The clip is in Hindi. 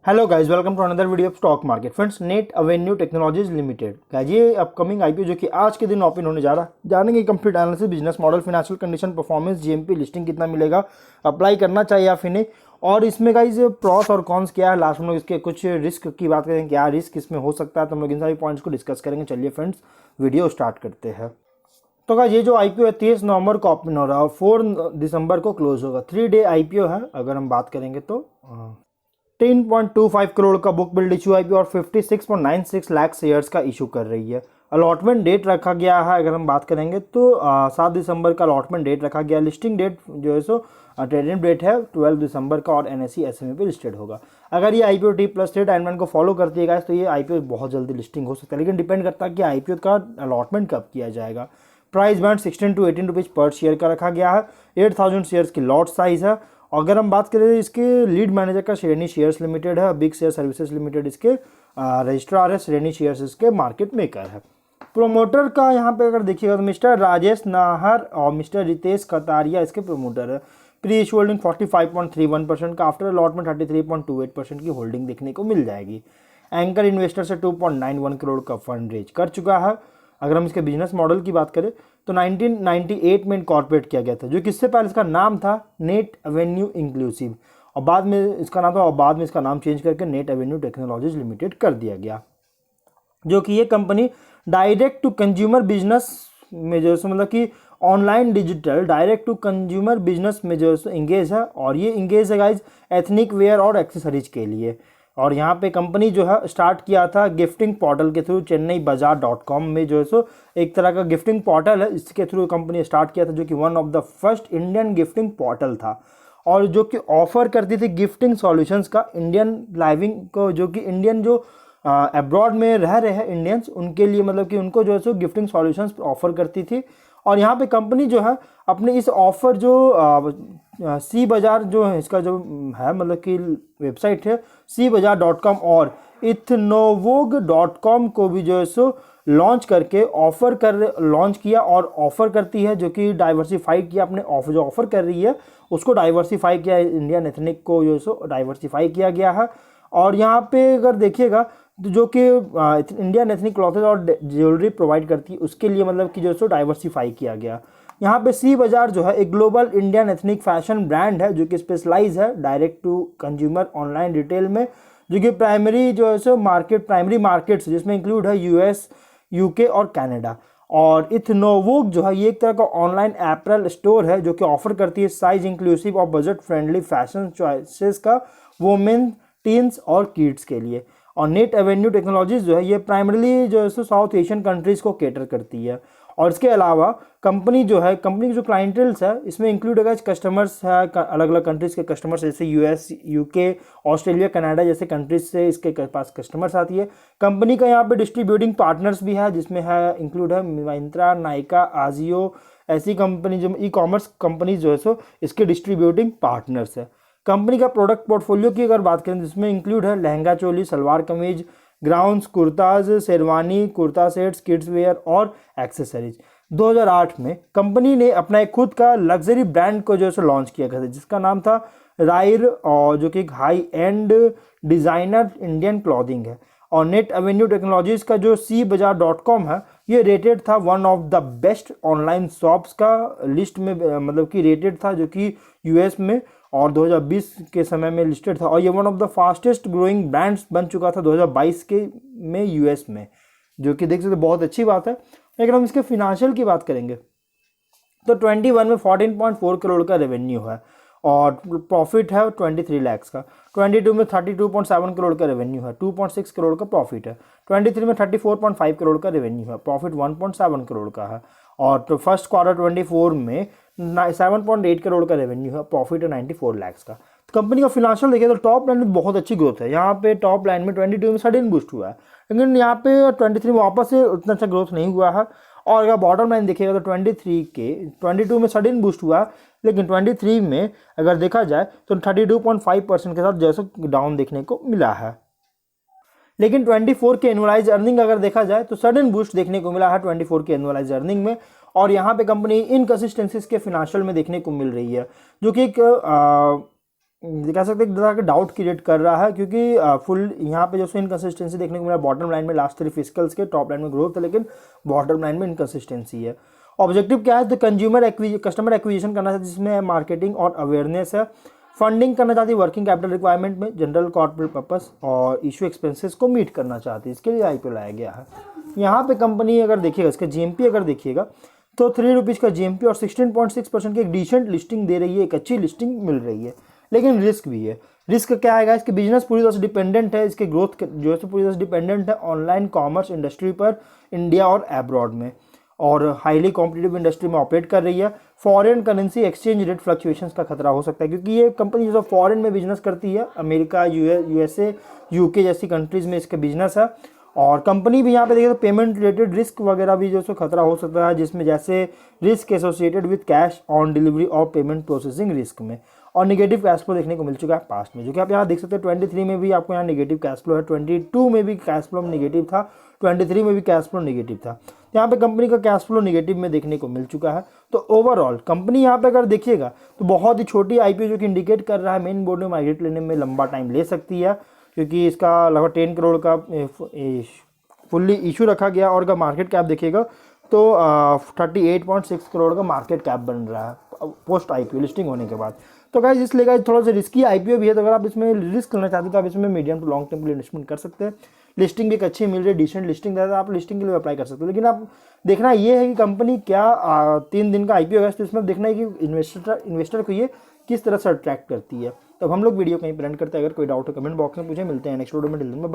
Hello guys, welcome to another video of stock market. Friends, net avenue technologies limited guys, ये अपकमिंग आईपीओ जो कि आज के दिन ओपन होने जा रहा है। जानेंगे complete analysis, business model, financial condition, performance, GMP, listing कितना मिलेगा, अप्लाई करना चाहिए या फिर नहीं, और इसमें गाइस प्रॉस और कॉन्स क्या है। लास्ट में लोग इसके कुछ रिस्क की बात करेंगे, क्या रिस्क इसमें हो सकता है, तो हम लोग इन सारी पॉइंट्स को डिस्कस करेंगे। चलिए फ्रेंड्स, वीडियो स्टार्ट करते हैं। तो गाइस, ये जो आईपीओ है 23 नवंबर को ओपन हो रहा है और 4 दिसंबर को क्लोज होगा। 3 डे आईपीओ है। अगर हम बात करेंगे तो 10.25 करोड़ का बुक बिल्ड इशू आईपीओ और 56.96 लाख शेयर्स का इशू कर रही है। अलॉटमेंट डेट रखा गया है, अगर हम बात करेंगे तो 7 दिसंबर का अलॉटमेंट डेट रखा गया। लिस्टिंग डेट जो है सो ट्रेडिंग डेट है 12 दिसंबर का और एनएसई एसएमई पे लिस्टेड होगा। अगर ये आईपीओ T+3 टाइमलाइन को फॉलो करती है गाइस, तो ये आईपीओ बहुत जल्दी लिस्टिंग हो सकता है, लेकिन डिपेंड करता है कि आईपीओ का अलॉटमेंट कब किया जाएगा। प्राइस बैंड 16 to 18 रुपीज़ पर शेयर का रखा गया है। 8000 शेयर्स की लॉट साइज है। अगर हम बात करें इसके लीड मैनेजर का, श्रेणी शेयर्स लिमिटेड है। बिग शेयर सर्विसेज लिमिटेड इसके रजिस्ट्रार है। श्रेणी शेयर्स इसके मार्केट मेकर है। प्रोमोटर का यहाँ पे अगर देखिएगा तो मिस्टर राजेश नाहर और मिस्टर रितेश कतारिया इसके प्रोमोटर है। प्री इशू होल्डिंग 45.31% का, आफ्टर अलॉटमेंट 33.28% की होल्डिंग देखने को मिल जाएगी। एंकर इन्वेस्टर से 2.91 करोड़ का फंड रेज कर चुका है। अगर हम इसके बिजनेस मॉडल की बात करें तो 1998 में इनकॉर्पोरेट किया गया था, जो किससे पहले इसका नाम था नेट एवेन्यू इंक्लूसिव, और बाद में इसका नाम था, और बाद में इसका नाम चेंज करके नेट एवेन्यू टेक्नोलॉजीज लिमिटेड कर दिया गया। जो कि ये company direct to consumer business में जो है मतलब कि online digital direct to consumer business में जो है इंगेज है, और ये इंगेज है गाइज एथनिक वेयर और एक्सेसरीज के लिए। और यहाँ पे कंपनी जो है स्टार्ट किया था गिफ्टिंग पोर्टल के थ्रू, chennaibazaar.com में जो है सो एक तरह का गिफ्टिंग पोर्टल है, इसके थ्रू कंपनी स्टार्ट किया था, जो कि one of the first Indian gifting portal था, और जो कि ऑफर करती थी गिफ्टिंग सॉल्यूशंस का इंडियन लाइविंग को, जो कि इंडियन जो अब्रॉड में रह रहे हैं इंडियंस, उनके लिए मतलब कि उनको जो है सो गिफ्टिंग सॉल्यूशंस ऑफर करती थी। और यहाँ पे कंपनी जो है अपने इस ऑफर जो सी बाज़ार जो है इसका जो है मतलब कि वेबसाइट है cbazaar.com और ithnovog.com को भी जो है सो लॉन्च करके लॉन्च किया और ऑफर करती है, जो कि डाइवर्सिफाई किया अपने ऑफर, जो ऑफर कर रही है उसको डाइवर्सिफाई किया, इंडियन एथनिक को जो है सो डाइवर्सिफाई किया गया है। और यहाँ पे अगर देखिएगा जो कि इंडियन एथनिक क्लॉथेज और ज्वेलरी प्रोवाइड करती है, उसके लिए मतलब कि जो है सो डाइवर्सिफाई किया गया। यहाँ पे सी बाज़ार जो है एक global Indian ethnic fashion brand है, जो कि स्पेशलाइज है direct to consumer online retail में, जो कि प्राइमरी जो है सो प्राइमरी मार्केट्स जिसमें इंक्लूड है यूएस, यूके और कनाडा। और इथनोवोग जो है ये एक तरह का ऑनलाइन एपरल स्टोर है, जो कि ऑफर करती है साइज इंक्लूसिव और बजट फ्रेंडली फैशन चॉइसेस का वोमेन, टीन्स और किड्स के लिए। और नेट एवेन्यू टेक्नोलॉजीज जो है ये प्राइमरली जो है सो साउथ एशियन कंट्रीज़ को केटर करती है। और इसके अलावा कंपनी की जो क्लाइंटल्स है इसमें इंक्लूड होगा कस्टमर्स है अलग अलग कंट्रीज़ के कस्टमर्स, जैसे यूएस, यूके, ऑस्ट्रेलिया, कनाडा जैसे कंट्रीज से इसके पास कस्टमर्स आती है। कंपनी का यहाँ पे डिस्ट्रीब्यूटिंग पार्टनर्स भी है, जिसमें है इंक्लूड है मिंत्रा, नाइका, आजियो, ऐसी कंपनी जो ई कॉमर्स कंपनीज जो है सो इसके डिस्ट्रीब्यूटिंग पार्टनर्स है। कंपनी का प्रोडक्ट पोर्टफोलियो की अगर बात करें, जिसमें इंक्लूड है lehenga choli, salwar kameez, grounds, kurtas, sherwani, kurta sets, kids where और एक्सेसरीज। 2008 में कंपनी ने अपना एक खुद का लग्जरी ब्रांड को जो है लॉन्च किया गया था, जिसका नाम था राइर, और जो कि एक high and designer Indian clothing है। और नेट एवेन्यू टेक्नोलॉजीज का जो cbazaar.com है ये रेटेड था one of the best online shops का लिस्ट में, मतलब कि रेटेड था, जो कि यूएस में और 2020 के समय में लिस्टेड था। और ये one of the fastest growing brands बन चुका था 2022 के में यूएस में, जो कि देख सकते बहुत अच्छी बात है। लेकिन हम इसके फिनेंशियल की बात करेंगे तो 21 में 14.4 करोड़ का रेवेन्यू है और प्रॉफिट है 23 लाख का। 22 में 32.7 करोड़ का रेवेन्यू है, 2.6 करोड़ का प्रॉफिट है। 23 में 34.5 करोड़ का रेवेन्यू है, प्रॉफिट 1.7 करोड़ का है। और तो फर्स्ट क्वार्टर 24 में 7.8 करोड़ का रेवेन्यू है, प्रॉफिट है 94 लाख का। तो कंपनी का फिनेंशियल देखिए तो टॉप लाइन में बहुत अच्छी ग्रोथ है। यहाँ पे टॉप लाइन में 22 में सडन बूस्ट हुआ है, लेकिन यहाँ पे 23 में वापस से उतना अच्छा ग्रोथ नहीं हुआ है। और अगर बॉटम लाइन देखिएगा तो 22 में सडन बूस्ट हुआ है, लेकिन 23 में अगर देखा जाए तो 32.5% के साथ जैसे डाउन देखने को मिला है। लेकिन 24 के एनुअलाइज अर्निंग अगर देखा जाए तो सडन बूस्ट देखने को मिला है 24 के एनुअलाइज अर्निंग में। और यहाँ पे कंपनी इनकंसिस्टेंसीज के फिनेंशियल में देखने को मिल रही है, जो कि एक कह सकते हैं एक तरह का डाउट क्रिएट कर रहा है, क्योंकि फुल यहाँ पे जो सो इनकन्सिस्टेंसी देखने को मिला। बॉटम लाइन में लास्ट 3 फिजिकल्स के टॉप लाइन में ग्रोथ है, लेकिन बॉटम लाइन में इनकन्सिस्टेंसी है। ऑब्जेक्टिव क्या है, तो कस्टमर एक्विजिशन करना है, जिसमें मार्केटिंग और अवेयरनेस है। फंडिंग करना चाहती है वर्किंग कैपिटल रिक्वायरमेंट में, जनरल कॉर्पोरेट पर्पस और इशू एक्सपेंसेस को मीट करना चाहती है, इसके लिए आईपीओ लाया गया है। यहाँ पे कंपनी अगर देखिएगा, इसका जीएमपी अगर देखिएगा तो 3 रुपीज़ का जीएमपी और 16.6% की एक डिसेंट लिस्टिंग दे रही है, एक अच्छी लिस्टिंग मिल रही है। लेकिन रिस्क भी है। रिस्क क्या आएगा, इसके बिजनेस पूरी तरह से डिपेंडेंट है, इसके ग्रोथ जो है पूरी तरह से डिपेंडेंट है ऑनलाइन कॉमर्स इंडस्ट्री पर, इंडिया और एब्रॉड में, और हाईली कॉम्पिटिटिव इंडस्ट्री में ऑपरेट कर रही है। Foreign currency exchange rate fluctuations का खतरा हो सकता है, क्योंकि ये कंपनी जो फॉरेन में बिजनेस करती है, अमेरिका, यूएसए, यूके जैसी कंट्रीज़ में इसका बिजनेस है। और कंपनी भी यहाँ पे देखिए तो पेमेंट रिलेटेड रिस्क वगैरह भी जो सो खतरा हो सकता है, जिसमें जैसे risk associated with cash on delivery और पेमेंट प्रोसेसिंग रिस्क में। और निगेटिव कैश फ्लो देखने को मिल चुका है पास्ट में, जो कि आप यहाँ देख सकते हैं 23 में भी आपको यहाँ निगेटिव कैश फ्लो है, 22 में भी कैश फ्लो नेगेटिव था, 23 में भी कैश फ्लो नेगेटिव था। यहाँ पे कंपनी का कैश फ्लो नेगेटिव में देखने को मिल चुका है। तो ओवरऑल कंपनी यहाँ पे अगर देखिएगा तो बहुत ही छोटी आईपीओ, जो कि इंडिकेट कर रहा है मेन बोर्ड में माइग्रेट लेने में लंबा टाइम ले सकती है, क्योंकि इसका लगभग 10 करोड़ का फुल्ली इशू रखा गया, और अगर मार्केट कैप देखिएगा तो 38.6 करोड़ का मार्केट कैप बन रहा है पोस्ट आईपीओ लिस्टिंग होने के बाद। तो गाइस इसलिए गाइस थोड़ा सा रिस्की आईपीओ भी है, तो अगर आप इसमें रिस्क करना चाहते हैं तो आप इसमें मीडियम टू लॉन्ग टर्म के लिए इन्वेस्टमेंट कर सकते हैं। लिस्टिंग भी एक अच्छी मिल रही है, डिसेंट लिस्टिंग है, आप लिस्टिंग के लिए अप्लाई कर सकते हो। लेकिन आप देखना ये है कि कंपनी क्या 3 दिन का आईपीओ है, तो इसमें देखना है कि इन्वेस्टर को ये किस तरह से अट्रैक्ट करती है। तब हम लोग वीडियो कहीं पर एंड करते हैं। अगर कोई डाउट हो कमेंट बॉक्स में पूछे। मिलते हैं नेक्स्ट वीडियो में।